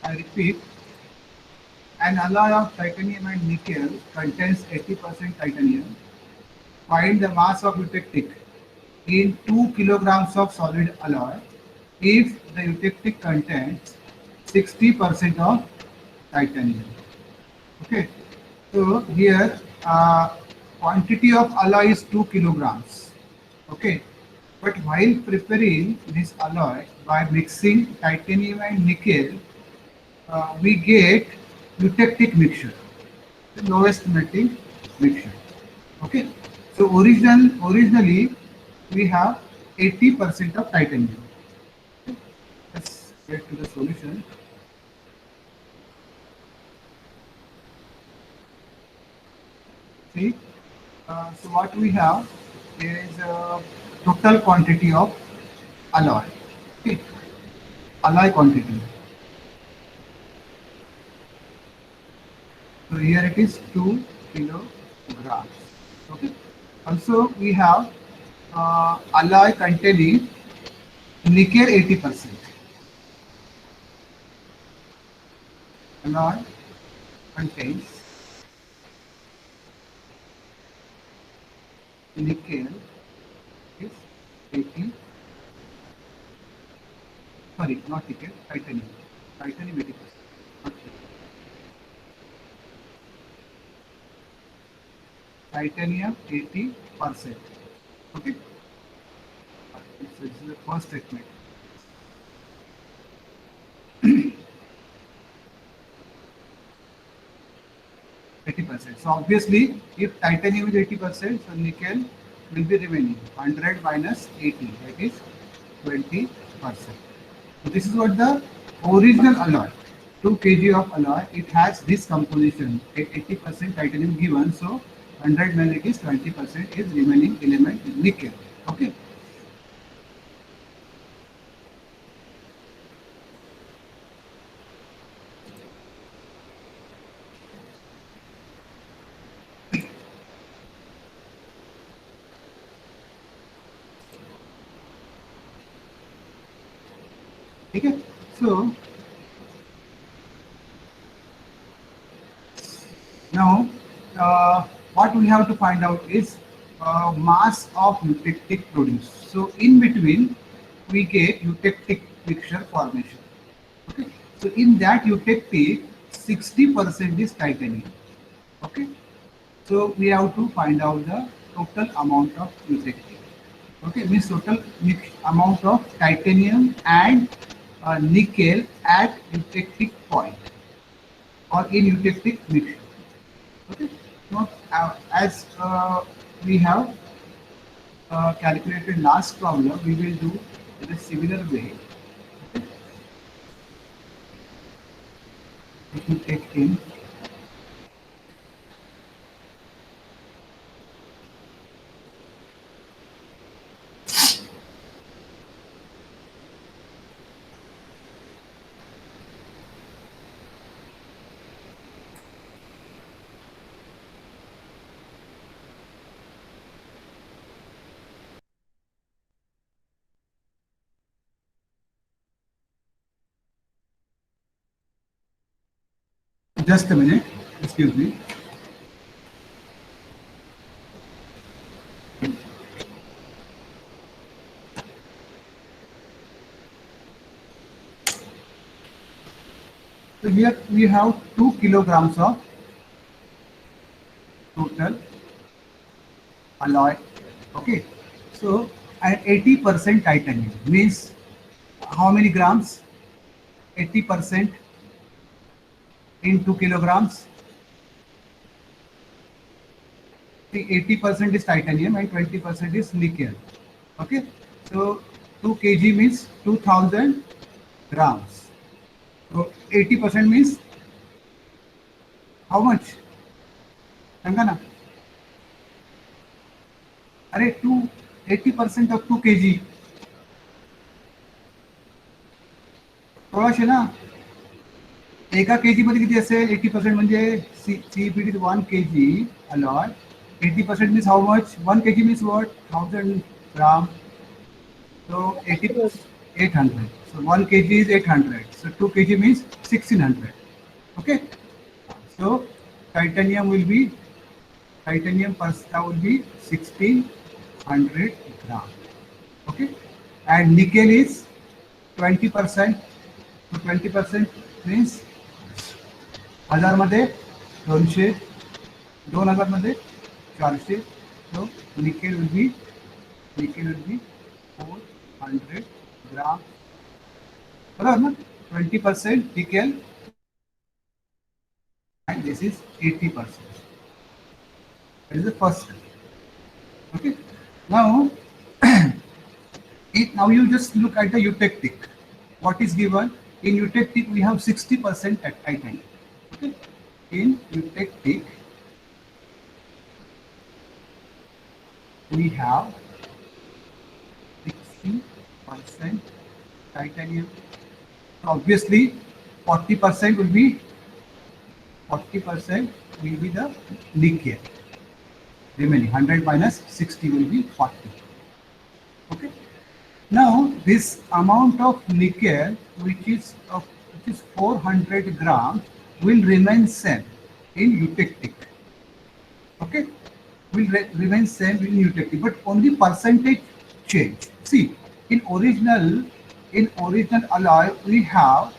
I repeat, an alloy of titanium and nickel contains 80% titanium. Find the mass of eutectic in 2 kilograms of solid alloy if the eutectic contains 60% of titanium. Okay, so here quantity of alloy is 2 kilograms. Okay, but while preparing this alloy by mixing titanium and nickel, we get eutectic mixture, the lowest melting mixture. Okay, so originally we have 80% of titanium. Okay? Let's get to the solution. See, so what we have is total quantity of alloy. Okay, alloy quantity. So here it is 2 kilograms. Okay. Also we have alloy containing nickel 80%. Alloy contains nickel is 80. Sorry, not nickel, titanium. Titanium 80%. Okay. Titanium 80%. Okay. This is the first statement. 80%. So obviously, if titanium is 80%, so nickel will be remaining 100 minus 80, that is 20%. So this is what the original alloy, 2 kg of alloy, it has this composition, 80% titanium given, so 100 when it is 20% is remaining element nickel. Okay. Okay. So now, what we have to find out is mass of eutectic produced. So in between, we get eutectic mixture formation. Okay. So in that eutectic, 60% is titanium. Okay. So we have to find out the total amount of eutectic. Okay, means total amount of titanium and nickel at eutectic point or in eutectic mixture. Okay, now as we have calculated last problem, we will do in a similar way. Okay. Let me take in. Just a minute, excuse me. So here we have 2 kilograms of total alloy. Okay, so at 80% titanium means how many grams? 80% in 2 kilograms. The 80% is titanium and 20% is nickel. Okay, so 2 kg means 2000 grams. So 80% means how much? Sangana? अरे 80% of 2 kg थोडाशे ना एका KG मध्ये किती असेल 80% म्हणजे CPT is 1 kg alloy 80% means how much 1 kg means what 1000 gram so 80 800. So 1 kg is 800. So 2 kg means 1600. Okay. So titanium will be titanium per will be 1600 gram. Okay. And nickel is 20%. So 20% means 1000 मध्ये 200, 2000 मध्ये 400. So nickel will be 400 gram. बराबर ना? 20% nickel and this is 80%. That is the first step. Okay. Now, now you just look at the eutectic. What is given? In eutectic we have 60% titanium. Okay. In eutectic we have 60% titanium. So obviously 40% will be the nickel. Remaining 100 minus 60 will be 40. Okay. Now this amount of nickel, which is 400 grams, will remain same in eutectic. Okay, will remain same in eutectic, but only percentage change. See, in original alloy we have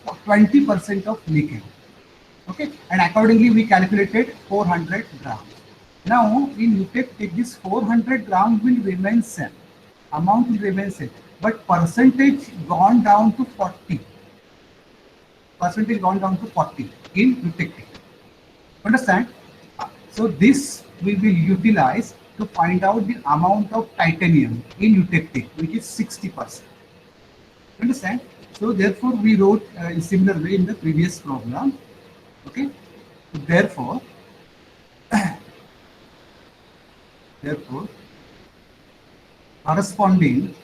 20% of nickel. Okay, and accordingly we calculated 400 grams. Now in eutectic this 400 grams will remain same. Amount will remain same, but percentage gone down to 40. Percentage gone down to 40 in eutectic. Understand? So this we will utilize to find out the amount of titanium in eutectic, which is 60%. Understand? So therefore we wrote in similar way in the previous program. Okay. Therefore, corresponding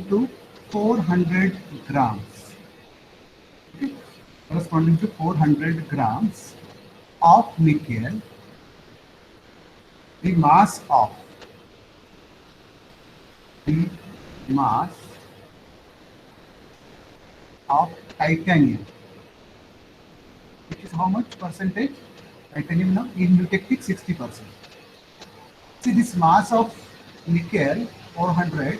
to 400 grams. Okay. Corresponding to 400 grams of nickel, the mass of titanium, which is how much percentage? Titanium now in eutectic 60%. See, this mass of nickel 400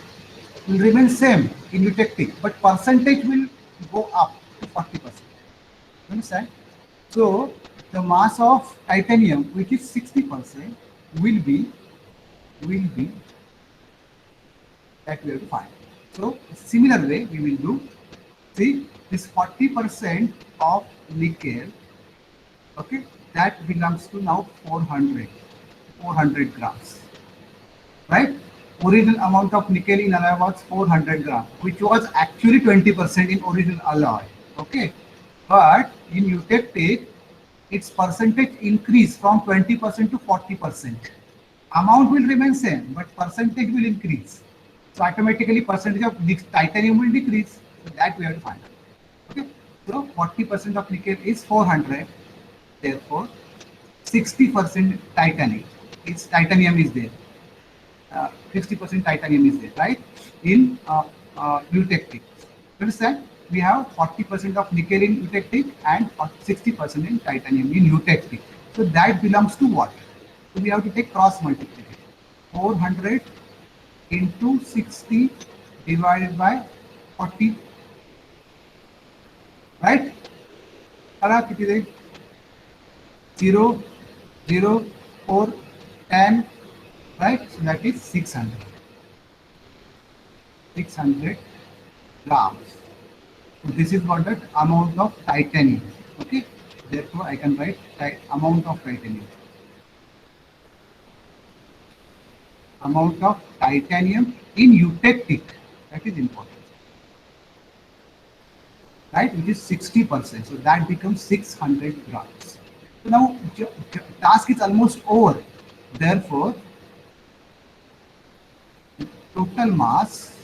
will remain same in eutectic, but percentage will go up to 40%. Understand? So the mass of titanium, which is 60%, will be that we have to find. So similar way we will do. See, this 40% of nickel, okay, that belongs to now 400 grams, right? Original amount of nickel in alloy was 400 grams, which was actually 20% in original alloy, okay? But in eutectic, its percentage increase from 20% to 40%. Amount will remain same, but percentage will increase. So automatically percentage of titanium will decrease. So that we have to find out. Okay. So 40% of nickel is 400. Therefore, 60% titanium is there. 60% titanium is there, right? In eutectic. Understand? We have 40% of nickel in eutectic and 60% in titanium in eutectic. So that belongs to what? So we have to take cross multiplication. 400 into 60 divided by 40. Right? 0, 0, 4, 10. Right? So that is 600. 600 grams. So this is what the amount of titanium. Okay. Therefore, I can write amount of titanium. Amount of titanium in eutectic. That is important. Right? Which is 60%. So that becomes 600 grams. So now task is almost over. Therefore, total mass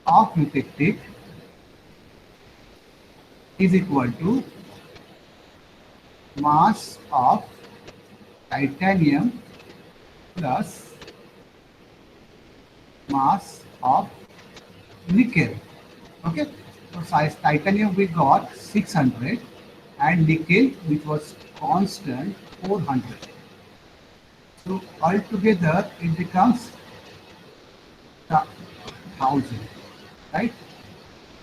of eutectic is equal to mass of titanium plus mass of nickel. Okay, so size titanium we got 600 and nickel which was constant 400. So altogether it becomes 1000, right?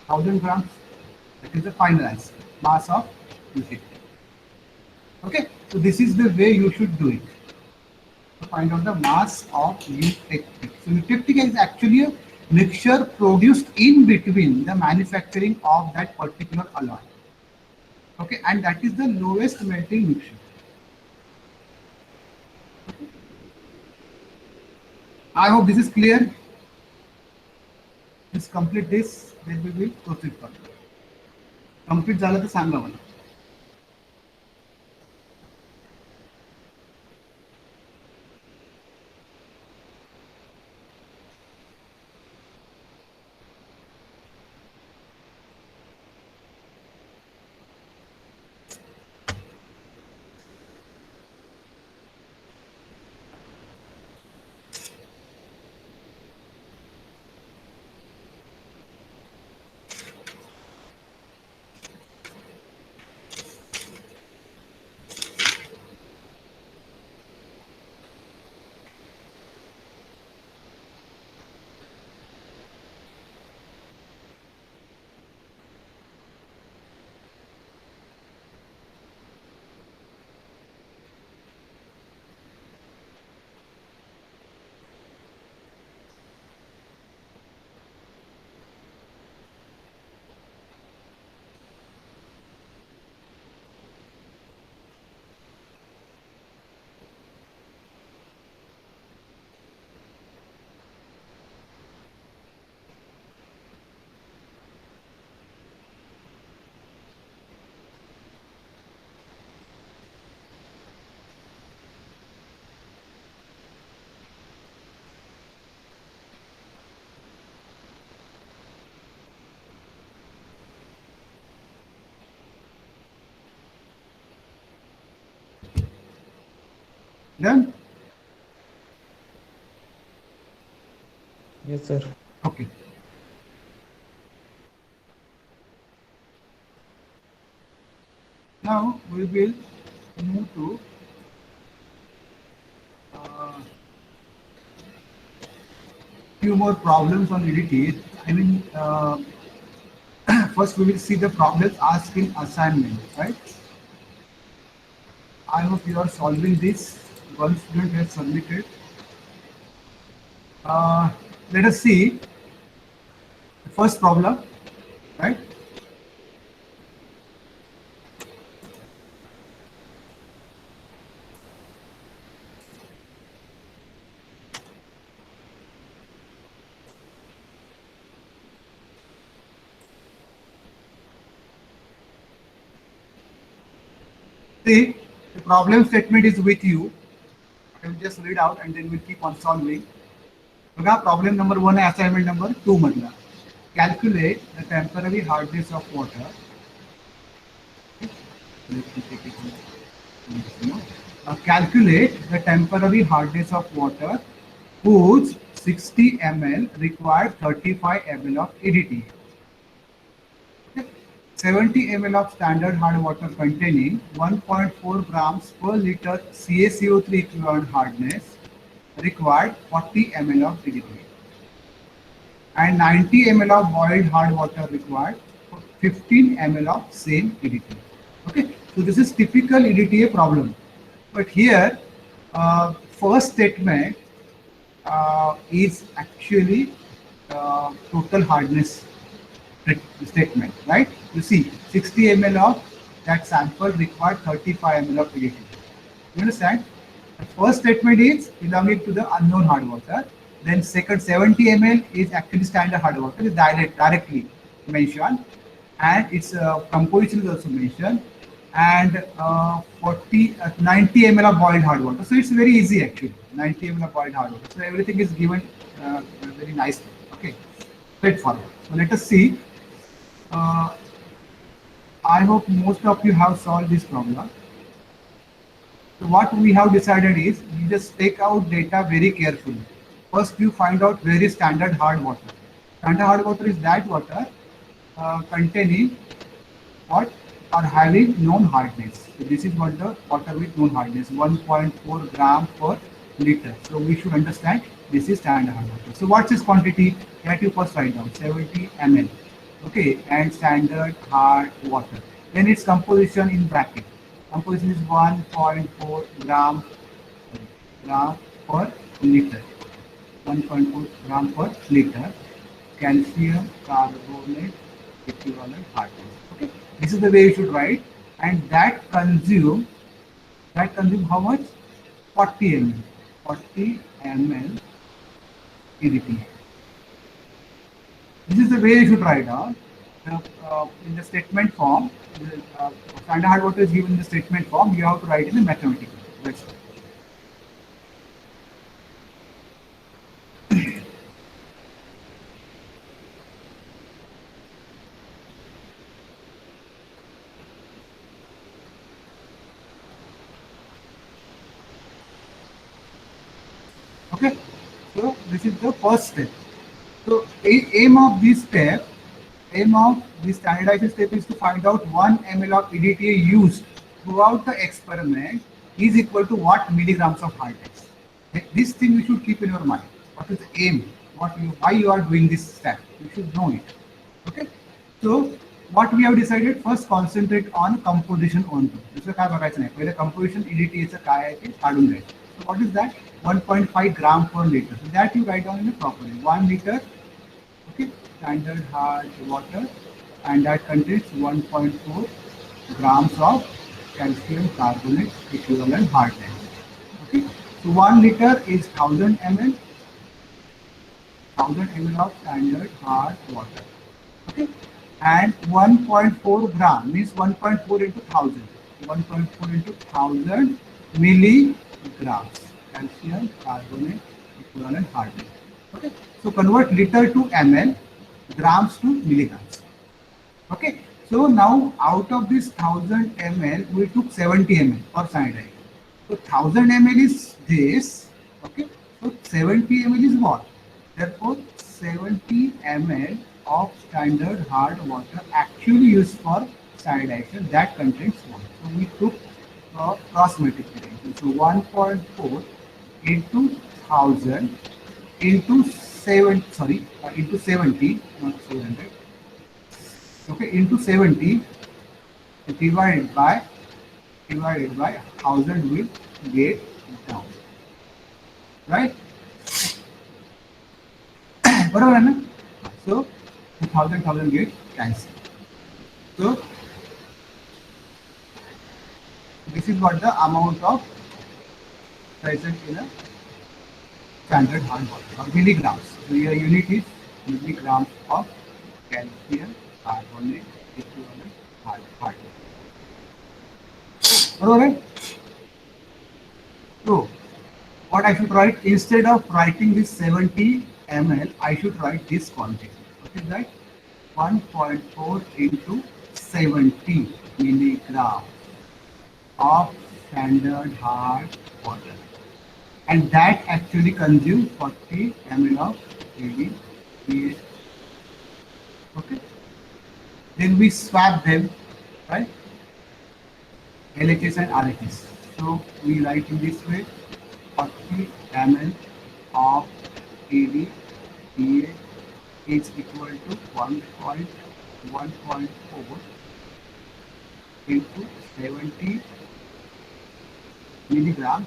1000 grams. That is the final answer. Mass of nickel. Okay, so this is the way you should do it. To find out the mass of eutectic. So eutectic is actually a mixture produced in between the manufacturing of that particular alloy. Okay, and that is the lowest melting mixture. I hope this is clear. Let's complete this, then we will proceed further. Complete झालं तर सांगा मला. Done? Yes, sir. Okay. Now we will move to few more problems on EDT. I mean, first we will see the problems asked in assignment, right? I hope you are solving this. One student has submitted. Let us see the first problem, right? See, the problem statement is with you. I will just read out and then we'll keep on solving. बघा problem number 1 आहे assignment number 2 मधला. Calculate the temporary hardness of water. Let me take it. Calculate the temporary hardness of water whose 60 ml required 35 ml of EDTA. 70 ml of standard hard water containing 1.4 grams per liter CaCO3 equivalent hardness required 40 ml of EDTA. And 90 ml of boiled hard water required 15 ml of same EDTA. Okay, so this is typical EDTA problem. But here, first statement is actually total hardness statement, right? You see, 60 ml of that sample required 35 ml of EDTA. You understand? The first statement is belonging to the unknown hard water. Then second 70 ml is actually standard hard water, is directly mentioned, and its composition is also mentioned, and 90 ml of boiled hard water. So it's very easy actually. 90 ml of boiled hard water. So everything is given very nicely. Okay, straightforward. So let us see. I hope most of you have solved this problem. So what we have decided is you just take out data very carefully. First, you find out where is standard hard water. Standard hard water is that water containing what are having known hardness. So this is what the water with known hardness, 1.4 gram per liter. So we should understand this is standard hard water. So what's this quantity? That you first write down 70 ml. Okay, and standard hard water. Then its composition in bracket. Composition is 1.4 gram per liter. 1.4 gram per liter. Calcium carbonate equivalent hardness. Okay, this is the way you should write, and that consume how much? 40 ml. 40 ml EDTA. This is the way you should write down. In the statement form, the standard hard water is given in the statement form. You have to write in the mathematical. That's it. Okay, so this is the first step. So aim of this standardization step is to find out 1 ml of EDTA used throughout the experiment is equal to what milligrams of hardness. This thing you should keep in your mind. What is the aim? Why you are doing this step? You should know it. Okay. So what we have decided, first concentrate on composition only. दुसरं काय बघायचं नाही. पहिले composition EDTA काय आहे ते काढून घ्यायचं. So what is that? 1.5 gram per liter. So that you write down in the properly. 1 liter. Okay, standard hard water, and that contains 1.4 grams of calcium carbonate equivalent hardness. Okay, so 1 liter is 1000 ml. 1000 ml of standard hard water. Okay, and 1.4 gram means 1.4 into 1000. 1.4 into 1000 milligrams calcium carbonate equivalent hardness. Okay, so convert liter to ml, grams to milligrams. Okay, so now out of this 1000 ml, we took 70 ml for cyanide. So 1000 ml is this. Okay, so 70 ml is what? Therefore, 70 ml of standard hard water actually used for cyanidation that contains water. So we took cross multiplication. So 1.4 into 1000 into 70, not 700. Okay, into 70 divided by 1000 will get down. Right? बरोबर है ना? So 1000 get cancelled. So this is what the amount of present in a standard hard water, or milligrams. So your unit is milligrams of calcium carbonate equivalent hard water. Alright. So what I should write, instead of writing this 70 ml, I should write this quantity. What is that? 1.4 into 70 milligrams of standard hard water. And that actually consumes 40 ml of EDTA. Okay. Then we swap them, right? LHS and RHS. So we write in this way: 40 ml of EDTA is equal to 1.4 into 70 milligrams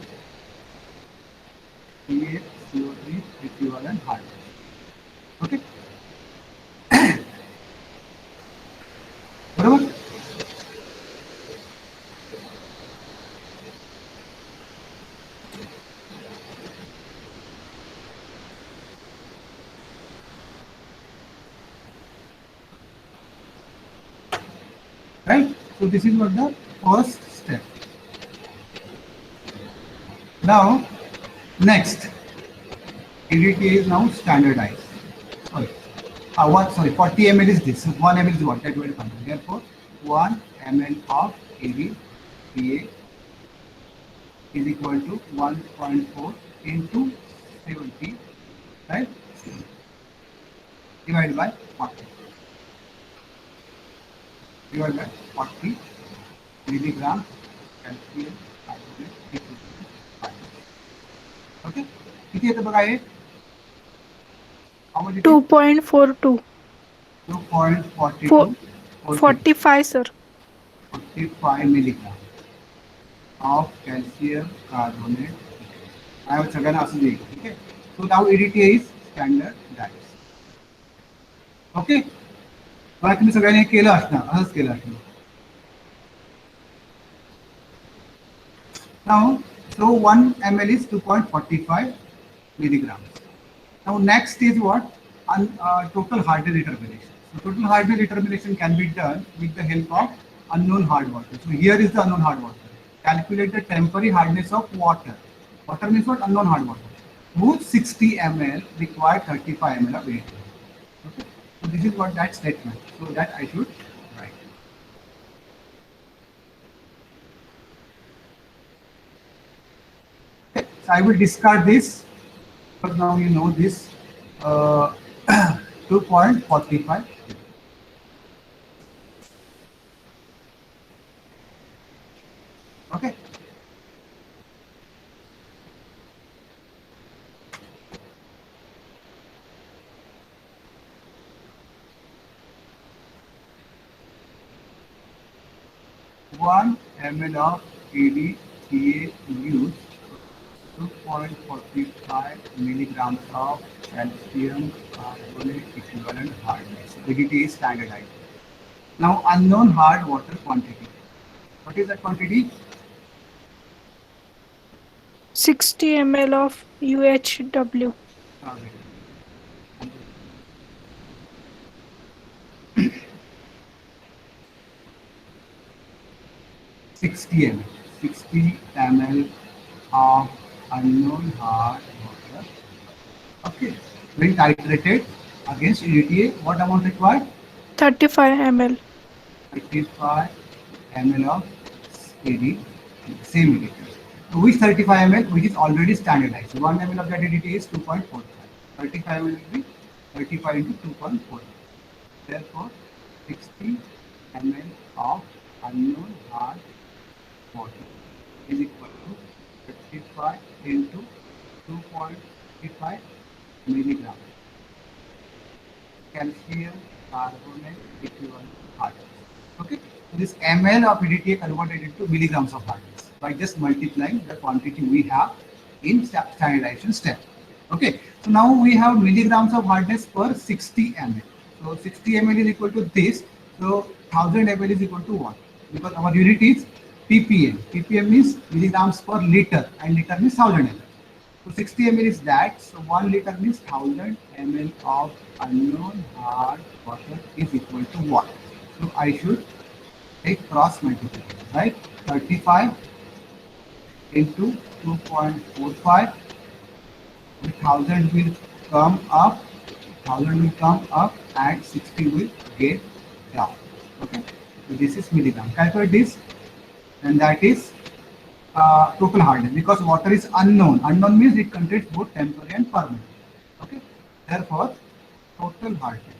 CO3 equivalent hardness. Okay. बरोबर? Right? So this is what the first step. Now, next, EDTA is now standardized. Sorry, 40 ml is this. So 1 ml is what? That will come. Therefore, 1 ml of EDTA is equal to 1.4 into 70, right? Divided by 40. Divided by 40 milligram calcium carbonate equivalent. Okay? किती येतं बघा हे? How much it is? 2.42. 2.42 45, sir. 45 milligram of calcium carbonate. I have सगळ्यांना असं देईल. Okay? So now EDTA is standardized. Okay? मला तुम्ही सगळ्यांनी केलं असणार, असंच केलं असणार. Now, so 1 ml is 2.45 milligrams. Now, next is what? Total hardness determination. So, total hardness determination can be done with the help of unknown hard water. So, here is the unknown hard water. Calculate the temporary hardness of water. Water means what? Unknown hard water. Whose 60 ml require 35 ml of weight. Okay. So, this is what that statement. So, that I should write. So I will discard this, but now you know this 2.45. Okay. One ml of EDTA used 2.45 milligrams of calcium carbonate equivalent hardness. EDTA is standardized. Now unknown hard water quantity. What is that quantity? 60 ml of UHW. 60 ml. 60 ml of unknown hard water. Okay. When titrated against EDTA, what amount required? 35 ml. 35 ml of EDTA, same EDTA. Which 35 ml, which is already standardized. 1 ml of that EDTA is 2.45. 35 ml will be 35 into 2.45. Therefore, 60 ml of unknown hard water is equal to 35 into 2.35 milligram calcium carbonate equivalent hardness. Okay, so this ml of EDTA converted into milligrams of hardness by just multiplying the quantity we have in standardization step. Okay, so now we have milligrams of hardness per 60 ml. So 60 ml is equal to this. So 1000 ml is equal to what? Because our unit is ppm. ppm means milligrams per liter, and liter means 1000 ml. So 60 ml is that. So 1 liter means 1000 ml of unknown hard water is equal to what? So I should take cross multiplication, right? 35 into 2.45. 1000 will come up, 1000 will come up, and 60 will get down. Okay, so this is milligram. Calculate this, and that is total hardness, because water is unknown. Unknown means it contains both temporary and permanent. Okay, therefore total hardness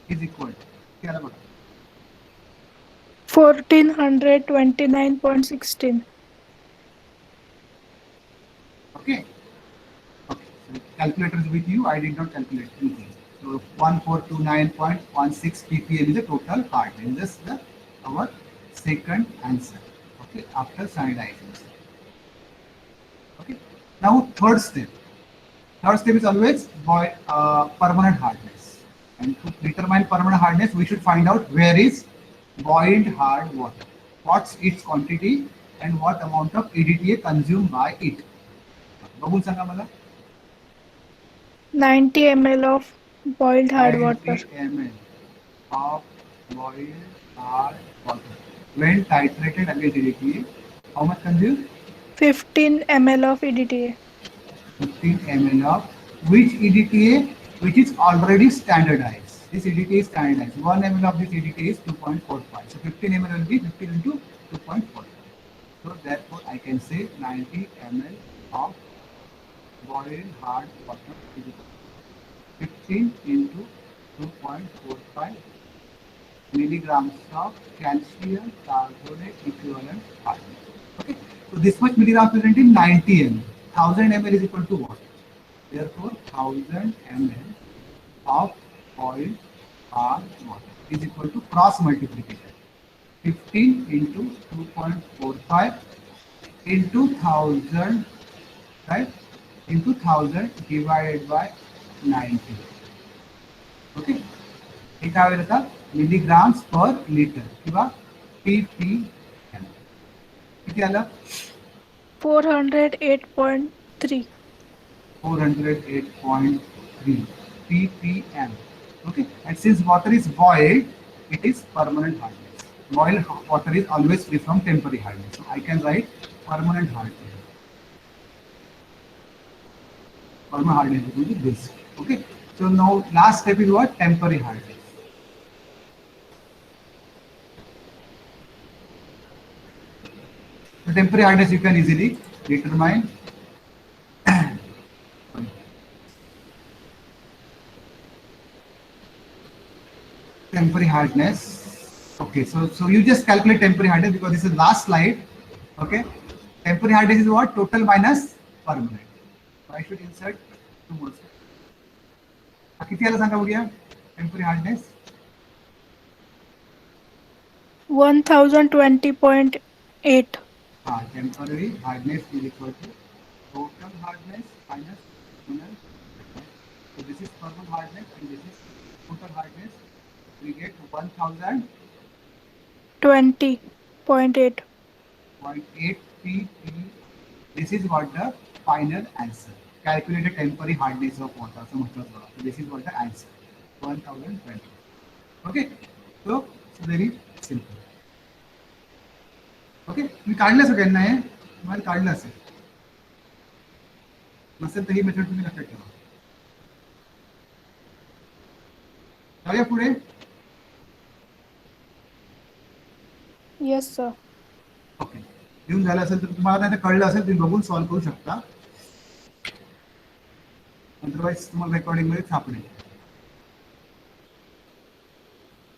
is equal to 1429.16. Okay. Okay. So calculator is with you. I did not calculate anything. So 1429.16 ppm is the total hardness. This is our second answer. Okay. After standardization. Okay. Now third step. Third step is always permanent hardness. And to determine permanent hardness, we should find out where is boiled hard water. What's its quantity and what amount of EDTA consumed by it. बघून सांगा मला. 90 ml of boiled hard water. 90 ml of boiled hard water. When titrated against EDTA, how much consumed? 15 ml of EDTA. 15 ml of which EDTA? Which is already standardized. This EDTA is standardized. 1 ml of this EDTA is 2.45. So 15 ml will be 15 into 2.4. So therefore I can say 90 ml of boiled hard water is equal to 15 into 2.45 milligrams of calcium carbonate equivalent hardness. Okay, so this much milligrams present in 90 ml. 1000 ml is equal to what? Therefore, 1000 ml of boiled hard water is equal to cross multiplication. 15 into 2.45 into 1000, right? Into 1000 divided by 90. Okay. हे काय होईल आता milligrams per litre किंवा ppm. किती आलं 408.3. 408.3 ppm. Okay, and since water is boiled, it is permanent hardness. Boiled water is always free from temporary hardness. So I can write permanent hardness. Permanent hardness is equal to this. Okay, so now last step is what? Temporary hardness. So temporary hardness you can easily determine. Temporary hardness. Okay, so you just calculate temporary hardness because this is last slide. Okay, temporary hardness is what? Total minus permanent. So I should insert 2 more steps. किती आला सांगा बघूया temporary hardness 1020.8. Temporary hardness is equal to total hardness minus permanent. So this is permanent hardness and this is total hardness. We get 20.8. 1020.8 pp. This is what the final answer. Calculated temporary hardness of water. So this is what the answer. 1020. Okay. So it's very simple. Okay मी काढलं सगळ्यांना हे तुम्हाला काढलं असेल नसेल तर ही method तुम्ही लक्षात ठेवा जाऊया पुढे Yes, sir. ओके येऊन झालं असेल तर तुम्हाला नाही कळलं असेल तुम्ही बघून सॉल्व्ह करू शकता अदरवाइज तुम्हाला रेकॉर्डिंग मध्ये सापडेल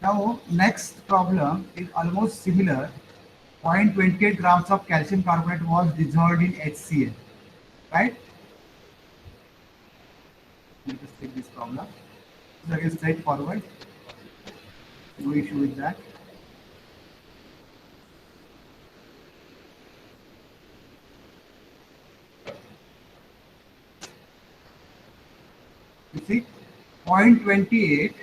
Now next problem is almost similar. 0.28 grams of calcium carbonate was dissolved in HCl, right? Let us take this problem. It's again straightforward. No issue with that. You see, 0.28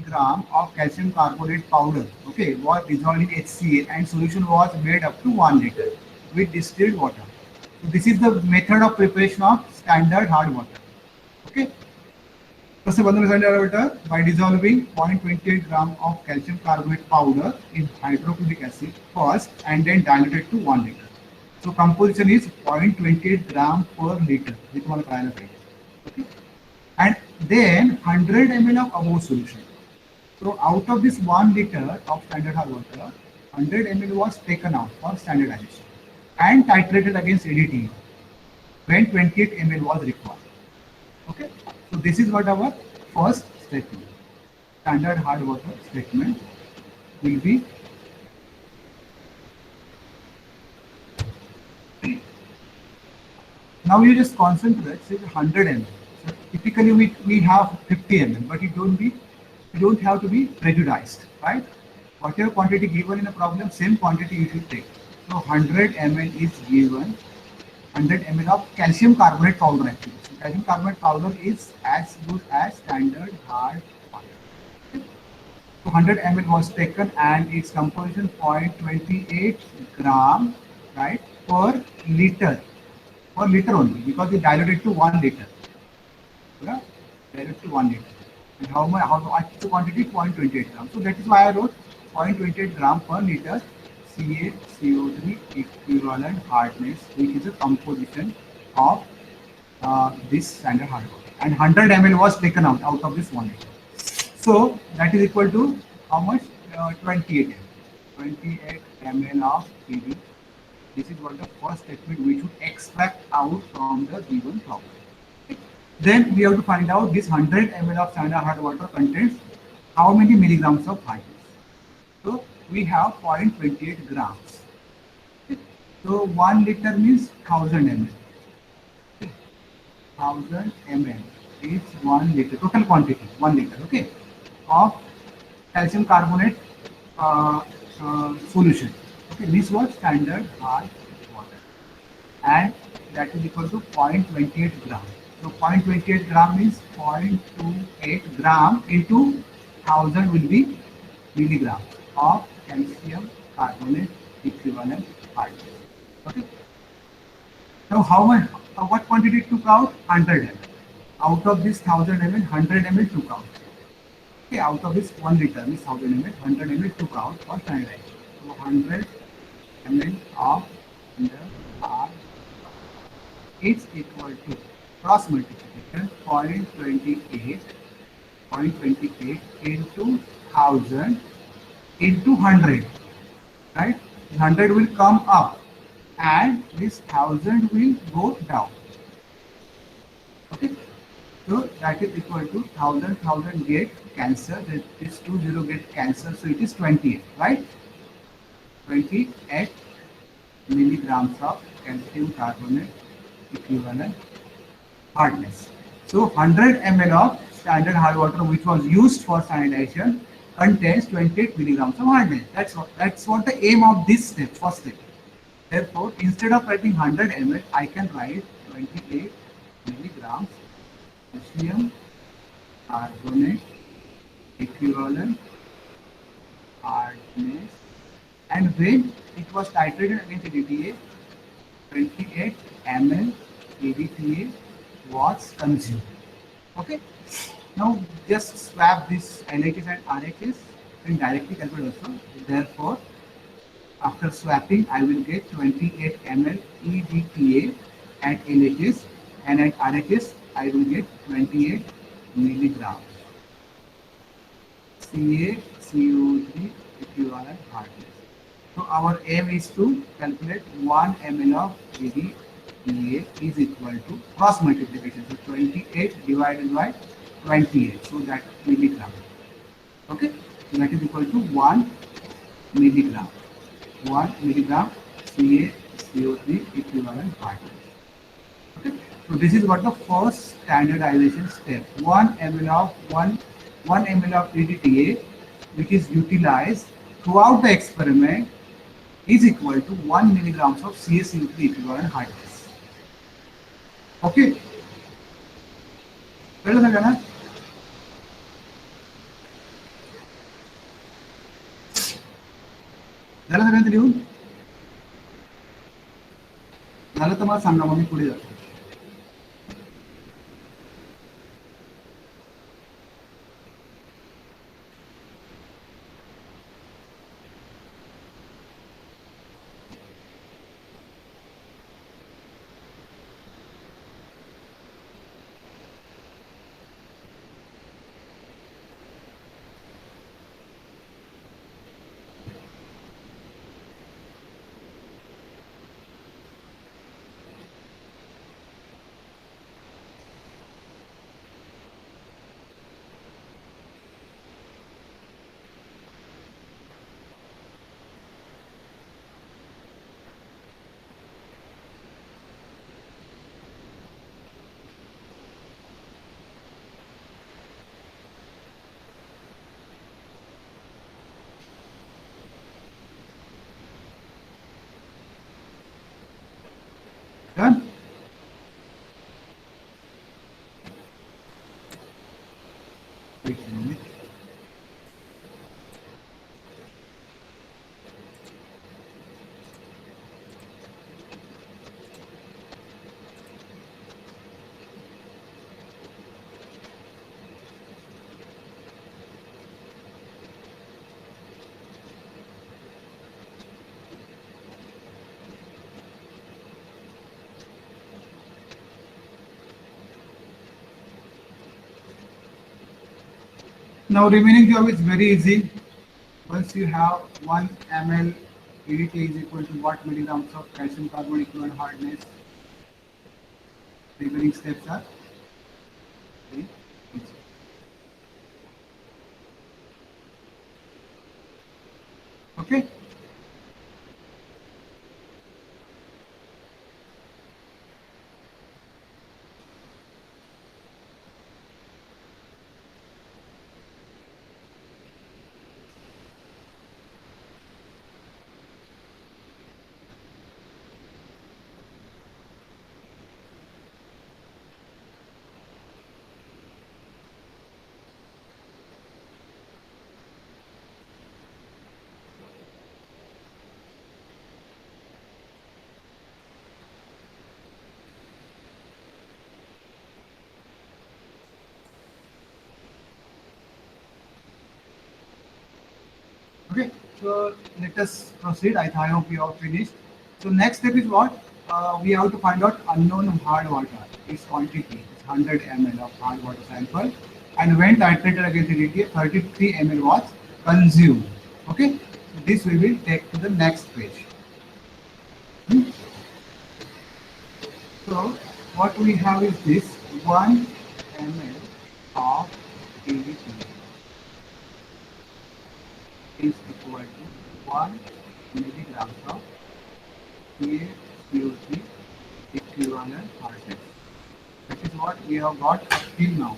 gram of calcium carbonate powder, okay, was dissolved in HCl and solution was made up to 1 liter with distilled water. So this is the method of preparation of standard hard water. Okay. कसे बनवलं standard hard water? By dissolving 0.28 gram of calcium carbonate powder in hydrochloric acid first and then diluted to 1 liter. So composition is 0.28 gram per liter. हे तुम्हाला कळायला पाहिजे. Okay. And then 100 ml of above solution. So out of this 1 liter of standard hard water, 100 ml was taken out for standardization and titrated against ADT when 28 ml was required. Okay, so this is what our first statement. Standard hard water statement will be now you just concentrate say 100 ml. So typically we have 50 ml, but you don't have to be prejudiced, right? Whatever quantity given in a problem, same quantity you should take. So 100 ml is given, 100 ml of calcium carbonate powder actually. So calcium carbonate powder is as good as standard hard water. Okay. So 100 ml was taken and its composition 0.28 gram, right, per liter only because we diluted to 1 liter. Direct to 1 liter. And how much the quantity? 0.28 gram. So that is why I wrote 0.28 gram per liter CaCO3 equivalent hardness, which is a composition of this standard hard water. And 100 ml was taken out of this 1 liter. So that is equal to how much? 28 ml. 28 ml of PD. This is what the first statement we should extract out from the given problem. Okay. Then we have to find out this 100 ml of standard hard water contains how many milligrams of hardness. So we have 0.28 grams. Okay. So 1 liter means 1000 ml. Okay. 1000 ml is 1 liter, total quantity 1 liter, okay, of calcium carbonate solution. Okay, this was standard hard water, and that is equal to 0.28 gram. So 0.28 gram means 0.28 gram into 1000 will be milligram of calcium carbonate equivalent hardness. Okay. Now how much? What quantity it took out? 100 ml. Out of this 1000 ml, 100 ml took out. Okay, out of this 1 liter, this 1000 ml, 100 ml took out for standardization. So 100 ml of the R is equal to cross multiplication 0.28 into 1000 into 100, right? 100 will come up and this 1000 will go down. Okay, so that is equal to 1000 get cancel, this 20 get cancel, so it is 28, right? 28 milligrams of calcium carbonate equivalent hardness. So 100 ml of standard hard water which was used for sanitization contains 28 milligrams of hardness. That's what the aim of this step, first step. Therefore, instead of writing 100 ml, I can write 28 milligrams calcium carbonate equivalent hardness, and when it was titrated against EDTA, 28 ml EDTA was consumed. Okay. Now just swap this LHS and RHS and directly calculate also. Therefore, after swapping, I will get 28 ml EDTA at LHS, and at RHS I will get 28 milligrams CaCO3 equivalent hardness. So our aim is to calculate 1 ml of EDTA is equal to cross multiplication. So 28 divided by 28, so that milligram. Okay, so that is equal to 1 milligram. 1 milligram CaCO3 equivalent hardness. Okay, so this is what the first standardization step. 1 ml of 1 ml of EDTA, which is utilized throughout the experiment, is equal to 1 milligrams of CaCO3 equivalent hardness. Okay, कळलं सगळ्यांना? झालं सगळ्यांचं लिहून? झालं तर मला सांगा, मग मी पुढे जातो. Done? Wait a minute. Now remaining job is very easy. Once you have 1 ml EDTA is equal to what milligrams of calcium carbonate equivalent hardness? Remaining steps are very easy. Okay. Okay, so let us proceed. I hope you have finished. So next step is what? We have to find out unknown hard water. Its quantity is 100 ml of hard water sample, and when titrated against the EDTA, 33 ml was consumed. Okay, so this we will take to the next page. Hmm. So what we have is this 1 ml of EDTA is equal to 1 milligrams of PaCO3 equivalent hardness. That is what we have got up till now.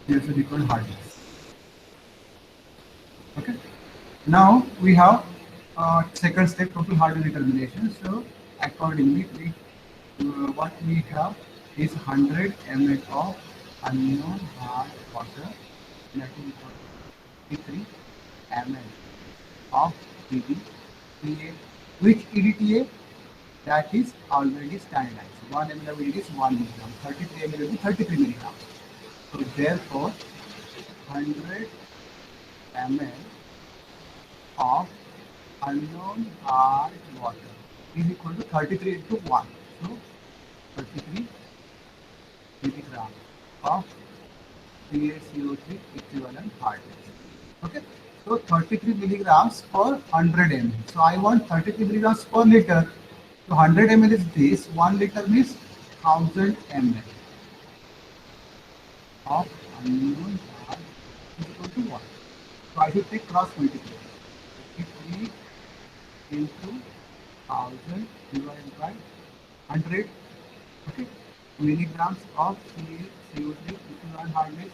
Here's the equal hardness. Okay. Now we have second step, total hardness determination. So accordingly, what we have is 100 ml of unknown hard water, that is equal to 53 ml of EDTA. Which EDTA? That is already standardized. 1 ml of EDTA is 1 milligram, 33 ml will be 33 milligrams. So therefore, 100 ml of unknown hard water is equal to 33 into 1. So 33 milligrams of PaCO3 equivalent hardness. Okay. So 33 milligrams per 100 ml. So I want 33 milligrams per liter. So 100 ml is this. 1 liter means 1000 ml of unknown hard is equal to 1. So I should take cross multiplication. 53 into 1000 divided by 100. Okay, milligrams of CO3 equivalent hardness.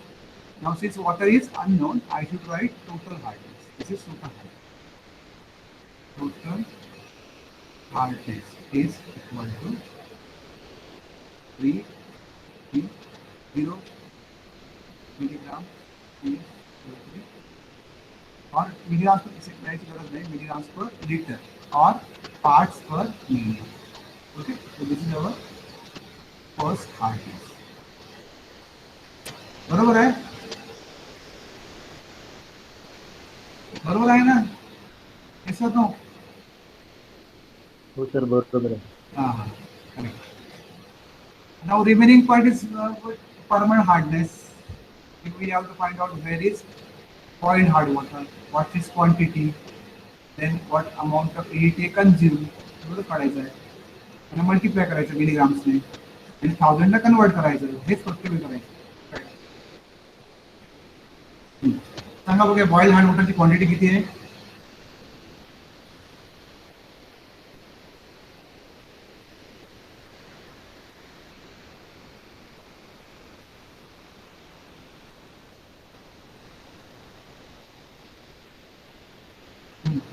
Now since water is unknown, I should write total hardness. This is total hardness. Total hardness is equal to 3 0 milligram CO3 or milligrams per milligrams per liter or parts per million. Okay, so this is our first hardness. बरोबर आहे? बरोबर आहे ना? Yes or no? हो sir बरोबर आहे. Correct. Now remaining part is permanent hardness. If we have to find out where is boiled hard water, what is quantity, then what amount of EDTA consumed, एवढं काढायचं आहे आणि multiply करायचं मिलीग्राम्सने आणि 1000 ला convert करायचं. हेच फक्त मी करायचं. सांगा बघा बॉइल्ड हार्ड वॉटरची क्वांटिटी किती आहे?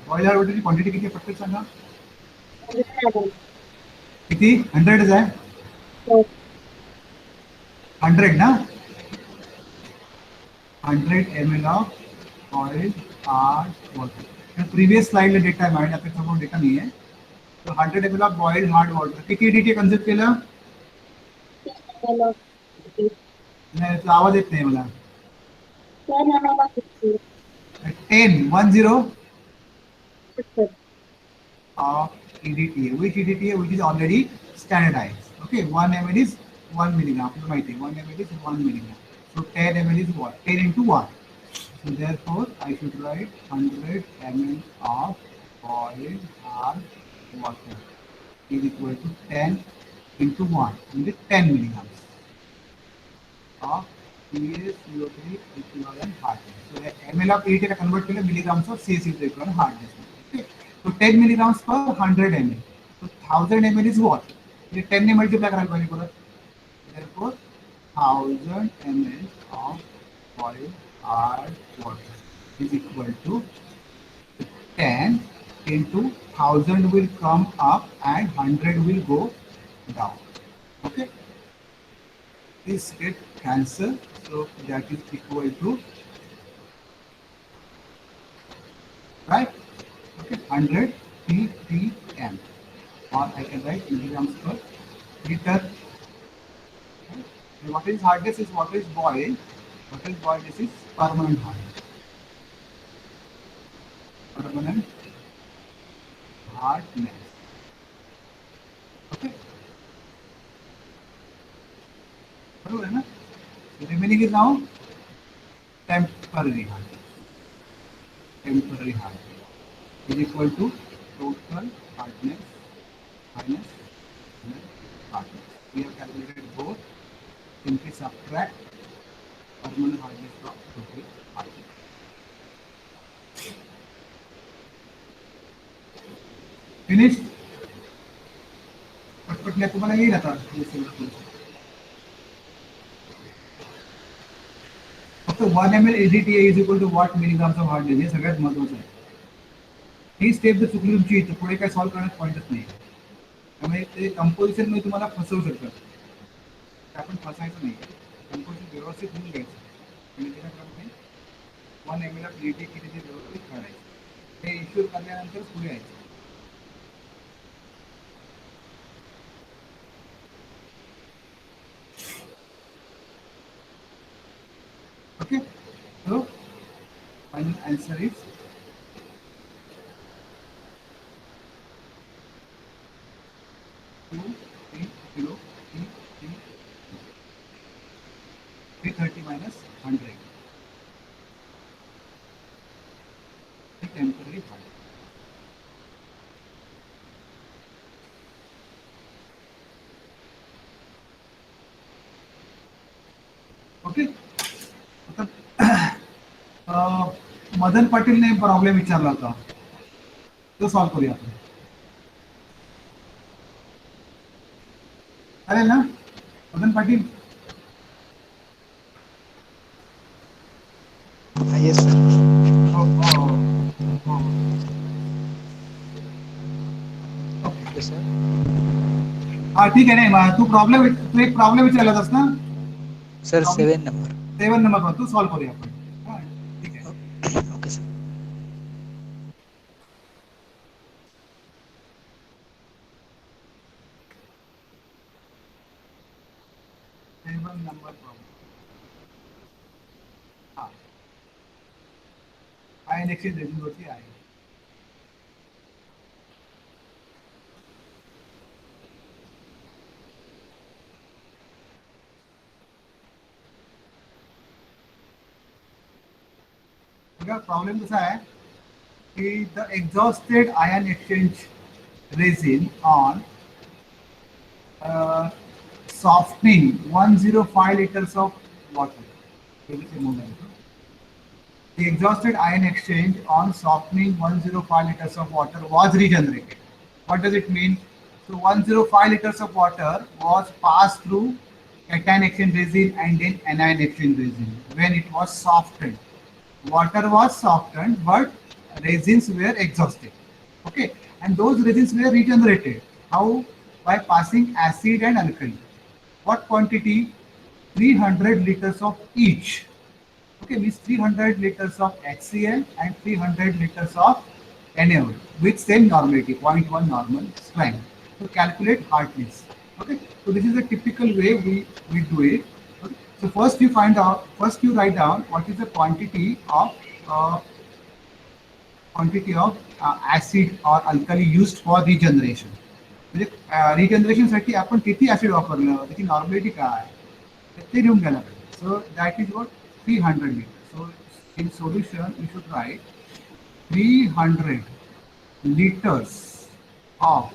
बॉइल्ड हार्ड वॉटरची क्वांटिटी किती आहे पटकन सांगा. किती? 100 आहे. 100 ना. 100 ml of boiled hard water. Previous स्लाइडला डेटा आहे माझ्या आता समोर डेटा नाही आहे. तो 100 ml of boiled hard water किती EDTA कन्झ्युम केलं? नाही तुला आवाज येत नाही मला. 10 of EDTA. Which EDTA? Which is already standardized. Okay, 1 ml is 1 milligram. आपल्याला माहिती आहे 1 ml is 1 milligram. So 10 ml is what? 10 into 1. So therefore I should write 100 ml of boiled hard water is equal to 10 into 1, means 10 milligrams of CaCO3 equivalent hardness. So ml of AT convert to milligrams of CaCO3 equivalent hardness. Okay. So 10 milligrams per 100 ml. So 1000 ml is what? 10 ने multiply करायला पाहिजे परत. Therefore 1000 ml of boiled hard water is equal to 10 into 1000 will come up and 100 will go down. Okay. This get cancelled, so that is equal to, right? Okay, 100 ppm, or I can write milligrams per liter. Okay. And what is hardness is what is boiled. What is boiled? This is permanent hardness. Permanent hardness. Okay. Remaining is now temporary hardness. Temporary hardness is equal to total hardness minus hardness. We have calculated both. Simply subtract permanent hardness from total hardness. Finished? पटपट लिया तुम्हाला येईल आता फक्त 1 ml ADTA is equal to what milligrams of hardness हे सगळ्यात महत्त्वाचं आहे. ही step जर चुकली तुमची तर पुढे काय सॉल्व्ह करण्यात पॉईंटच नाही. त्यामुळे ते कंपोजिशन मध्ये तुम्हाला फसवू शकतात. आपण फसायचं नाही. कंपोजिशन व्यवस्थित होऊन घ्यायचं आणि त्याच्याप्रमाणे 1 ml of ADTA किती ते व्यवस्थित काढायचं. हे इश्यूर करल्यानंतर पुढे यायचं. Okay, so final answer is 330 minus 100. The temporary part. Okay. Madan पाटीलने प्रॉब्लेम विचारला होता तो सॉल्व करूया आपण. चालेल ना मदन पाटील? Yes sir. हो हो हो ओके सर. हा ठीक आहे. नाही तू एक प्रॉब्लेम विचारला होतास ना सर 7 नंबर. 7 नंबर तू सॉल्व करूया आपण. ठीक आहे. Okay sir. 7 number problem. हा आयन एक्सचेंज रेजिन वरती आहे. प्रॉब्लेम कसा आहे की the exhausted ion exchange resin on softening 105 liters of water. The exhausted ion exchange on softening 105 liters of water was regenerated. What does it mean? So 105 liters of water was passed through cation exchange resin and then anion exchange resin when it was softened. Water was softened, but resins were exhausted. Okay, and those resins were regenerated. How? By passing acid and alkali. What quantity? 300 liters of each. Okay, means 300 liters of HCl and 300 liters of NaOH with same normality, 0.1 normal strength. So calculate hardness. Okay, so this is a typical way we do it. Okay. So first you write down what is the quantity of acid or alkali used for regeneration. म्हणजे रिजनरेशनसाठी आपण किती acid वापरलं, त्याची नॉर्मॅलिटी काय, तर ते लिहून घ्यायला पाहिजे. So that is what 300 litre. So in solution you should write 300 liters of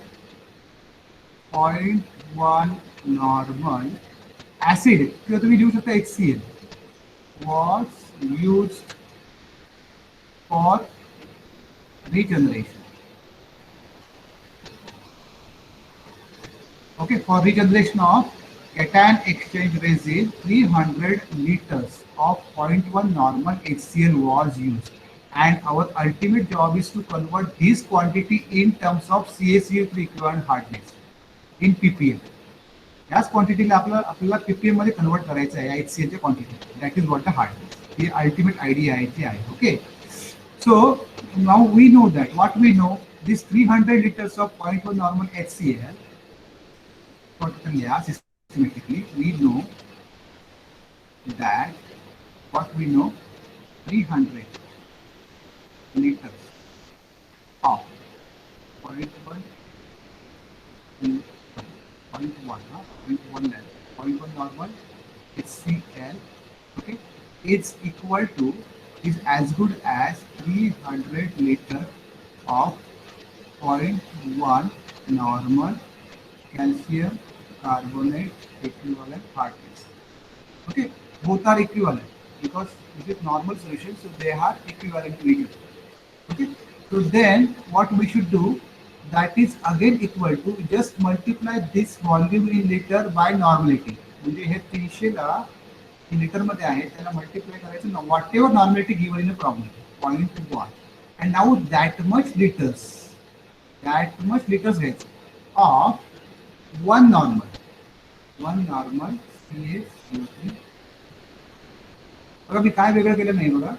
0.1 normal acid किंवा तुम्ही लिहू शकता HCl was used for regeneration. Okay, for regeneration of cation exchange resin, 300 liters of 0.1 normal HCl was used, and our ultimate job is to convert this quantity in terms of CaCO2 equivalent hardness in ppm. याच क्वांटिटीला आपल्याला ppm मध्ये convert करायचं आहे HCl च्या quantity. That is what the hardness. He ultimate idea आहे ती आहे. Okay, so now we know that what we know, this 300 liters of 0.1 normal HCl, systematically we know that what we know 300 liters of 0.1 normal HCl, okay, is equal to, is as good as 300 liters of 0.1 normal calcium carbonate equivalent hardness. Okay, both are equivalent because this is normal solution, so they are equivalent to each other. Okay, so then what we should do, that is again equal to just multiply this volume in liter by normality. म्हणजे हे 300 ला litre मध्ये आहे, त्याला multiply करायचं whatever normality given in a problem 0.1, and now that much liters घ्यायचं of one normal CaCO3. बघा मी काय वेगळं केलं नाही बघा.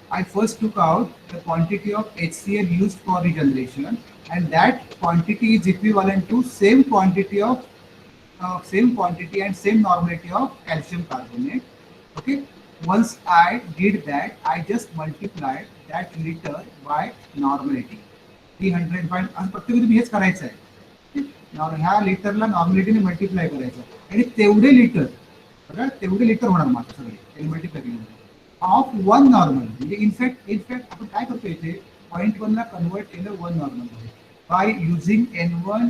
I first took out the quantity of HCl used for regeneration, and that quantity is equivalent to same quantity and same normality of calcium carbonate. Okay, once I did that, I just multiplied that liter by normality 300. आणि प्रत्येक तुम्ही हेच करायचं आहे. ह्या लिटरला नॉर्मॅलिटीने multiply करायचं आणि तेवढे litre होणार मात्र सगळे मल्टिप्लाय केलं ऑफ वन नॉर्मल. म्हणजे इनफॅक्ट आपण काय करतो इथे 0.1 ला कन्वर्ट केलं 1 नॉर्मल मध्ये by using N1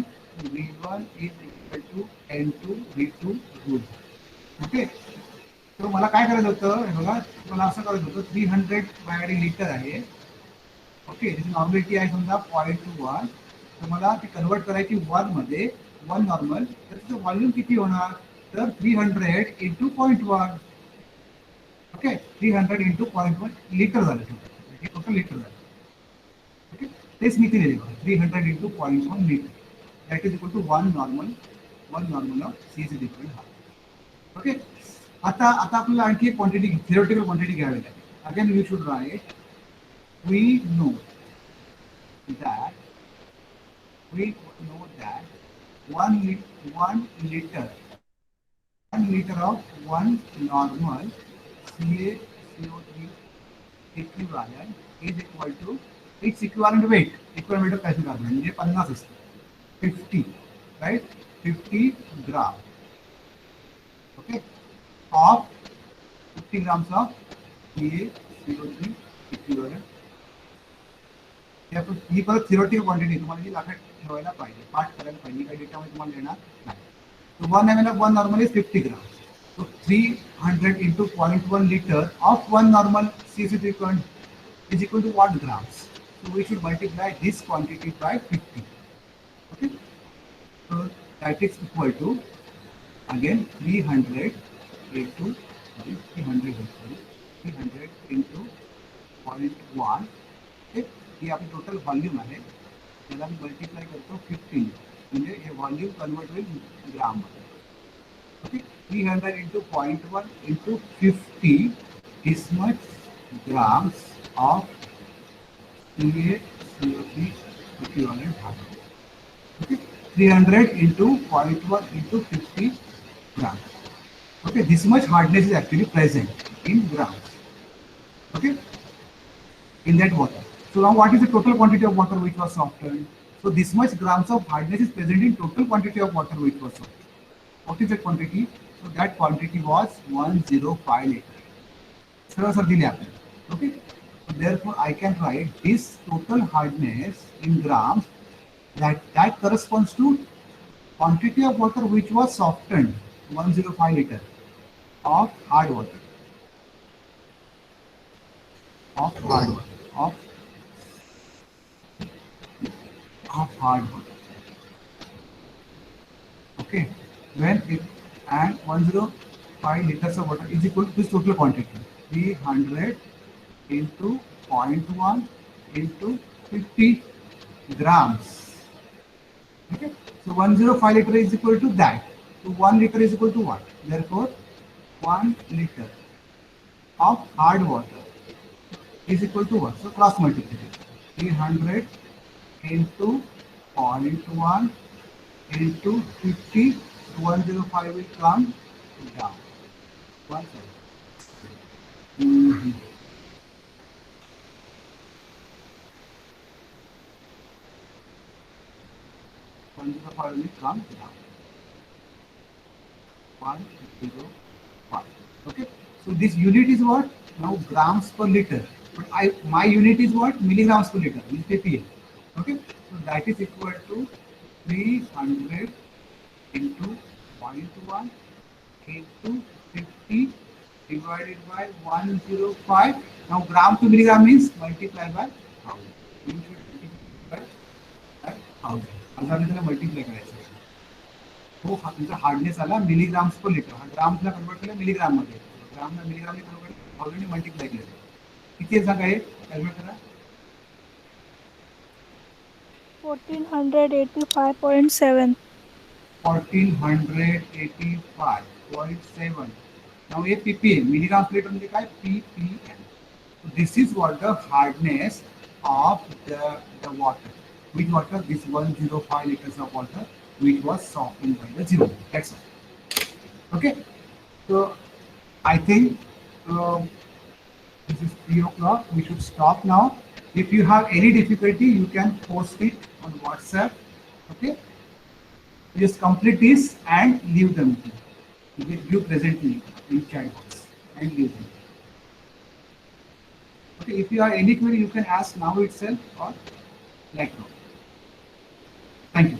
V1 is equal to N2 V2 rule. Okay, तर मला काय करायचं होतं, हे बघा मला असं करायचं होतं 300 माझ्याकडे लिटर आहे. ओके, त्याची नॉर्मॅलिटी आहे समजा 0.1, तर मला ती कन्वर्ट करायची 1 मध्ये 1 नॉर्मल, तर त्याचं व्हॉल्यूम किती होणार, तर 300 इंटू 0.1. ओके, 300 इंटू 0.1 लिटर झालं, हे टोटल लिटर झालं. ओके, तेच मी केलेले बघा 300 into 0.1 litre, that is equal to 1 normal of CaCO3 equal half. Okay, आता आपल्याला आणखी एक क्वांटिटी थिओरिटिकल क्वांटिटी घ्यावी लागेल. Again we should write, we know that 1 liter of 1 normal CaCO3 equivalent is equal to its equivalent weight of calcium carbonate, म्हणजे 50 असतं, 50, right, 50 gram. Okay, of 50 grams of CaCO3 equivalent. ही परत theoretical quantity तुम्हाला जी लक्षात ठेवायला पाहिजे, पाठ करायला पाहिजे, काही डेटामध्ये तुम्हाला देणार नाही. So 1 ml of 1 normal is 50 grams. So 300 into 0.1 liter of 1 normal CaCO3 equivalent is equal to what grams? So we should multiply this quantity by 50. Okay, so that is equal to again 300 into 0.1. Okay, ही आपली total volume आहे, त्याला मी multiply करतो 15, म्हणजे हे volume convert होईल gram. Okay, 300 into 0.1 into 50 this much grams of CaCO3 equivalent hard. Okay, 300 into 0.1 into 50 grams. Okay, this much hardness is actually present in grams. Okay, in that water. So now what is the total quantity of water which was softened? So So this much grams of hardness is present in total quantity of water which was sold. What is the quantity? So that quantity was 105 liter. सरळ sir दिले आपल्याला. Okay. So therefore I can write this total hardness in grams that corresponds to quantity of water which was softened 105 liter of hard water. Of hard water. Okay, when it and 105 liters of water is equal to this total quantity 300 into 0.1 into 50 grams. Okay, so 105 liter is equal to that. So 1 liter is equal to what? Therefore 1 liter of hard water is equal to what? So cross multiply 300 into 0.1 into 50, 105 will come down. 105 will come down. 105. Okay. So this unit is what? Now grams per liter. But my unit is what? Milligrams per liter. Is ppm. Okay. So that is equal to 300 into 0.1 into 50 divided by 105. Now gram to milligram means multiply by 1000. You should multiply by 1000. 1000 ने multiply करायचं. तो तुमचा hardness आला milligrams per litre. हा ग्राम्सला convert केलं milligram मध्ये. ग्रामला मिलीग्रामने convert already multiply केलं. किती आहे सांगा हे कॅल्क्युलेट करा. 1485.7. 1485.7. Now a ppm, milligrams per liter म्हणजे काय? ppm. So this is what the hardness of the water. Which water? This 105 liters of water which was softened by the zero. That's all. Okay. So I think this is 3 o'clock. We should stop now. If you have any difficulty, you can post it on WhatsApp. Okay. Just complete this and leave them. You presently in chat box and leave them. Okay. If you have any query, you can ask now itself or later. Thank you.